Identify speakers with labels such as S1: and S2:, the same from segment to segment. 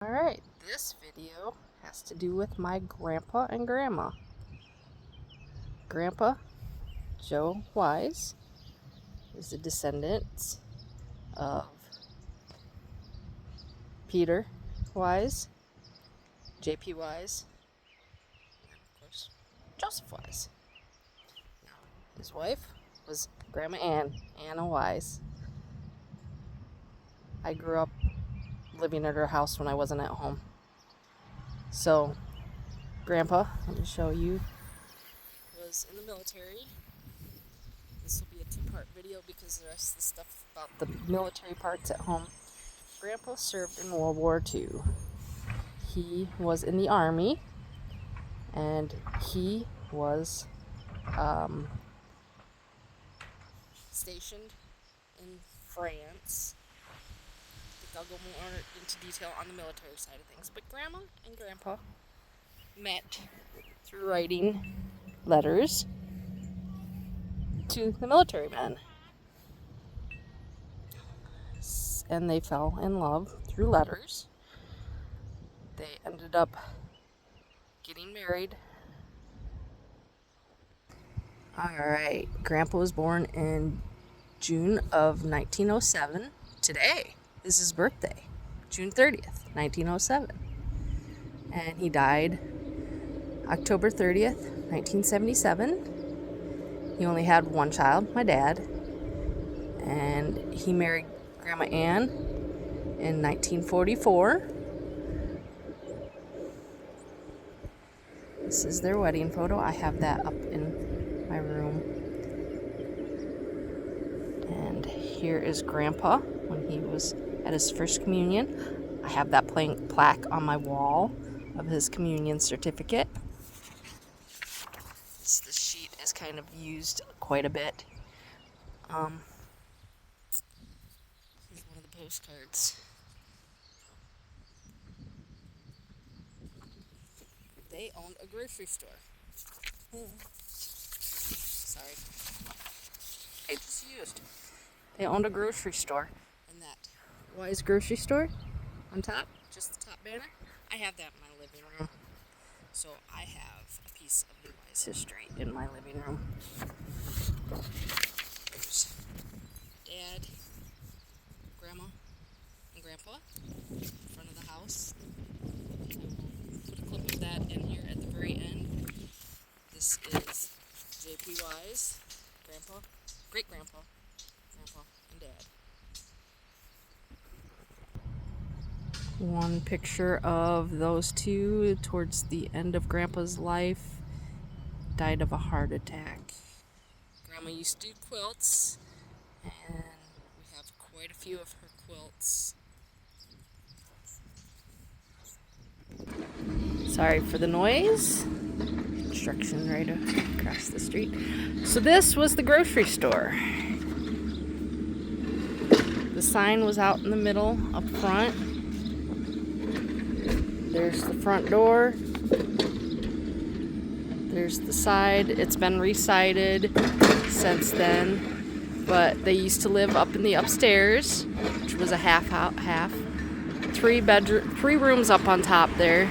S1: Alright, this video has to do with my grandpa and grandma. Grandpa, Joe Weis, is the descendant of Peter Weis, J.P. Weis, and of course, Joseph Weis. Now, his wife was Grandma Anna Weis. I grew up living at her house when I wasn't at home. So, Grandpa, let me show you, was in the military. This will be a two-part video because the rest of the stuff about the military parts at home. Grandpa served in World War II. He was in the Army, and he was stationed in France. I'll go more into detail on the military side of things. But Grandma and Grandpa met through writing letters to the military men. And they fell in love through letters. They ended up getting married. Alright, Grandpa was born in June of 1907. Today is his birthday, June 30th, 1907. And he died October 30th, 1977. He only had one child, my dad. And he married Grandma Ann in 1944. This is their wedding photo. I have that up in my room. And here is Grandpa when he was at his first communion. I have that plaque on my wall of his communion certificate. This sheet is kind of used quite a bit. Here's one of the postcards. They owned a grocery store. Sorry. I just used. They owned a grocery store. And that Weis grocery store on top, just the top banner, I have that in my living room. So I have a piece of the Weis history in my living room. There's Dad, Grandma, and Grandpa in front of the house. I will put a clip of that in here at the very end. This is J.P. Weis, Grandpa, great-grandpa, Grandpa, and Dad. One picture of those two towards the end of Grandpa's life. Died of a heart attack. Grandma used to do quilts, and we have quite a few of her quilts. Sorry for the noise. Construction right across the street. So this was the grocery store. The sign was out in the middle up front. There's the front door. There's the side. It's been re-sided since then, but they used to live up in the upstairs, which was a half. 3 rooms up on top there.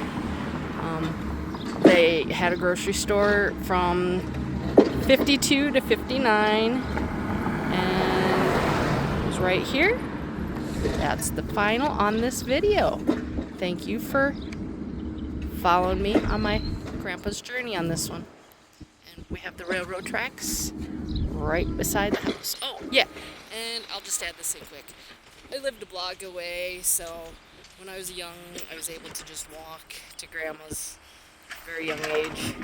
S1: They had a grocery store from 52 to 59, and it was right here. That's the final on this video. Thank you for following me on my grandpa's journey on this one. And we have the railroad tracks right beside the house. Oh, yeah, and I'll just add this in quick. I lived a block away, so when I was young, I was able to just walk to Grandma's at a very young age.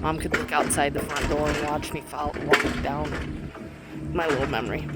S1: Mom could look outside the front door and watch me walk down. My little memory.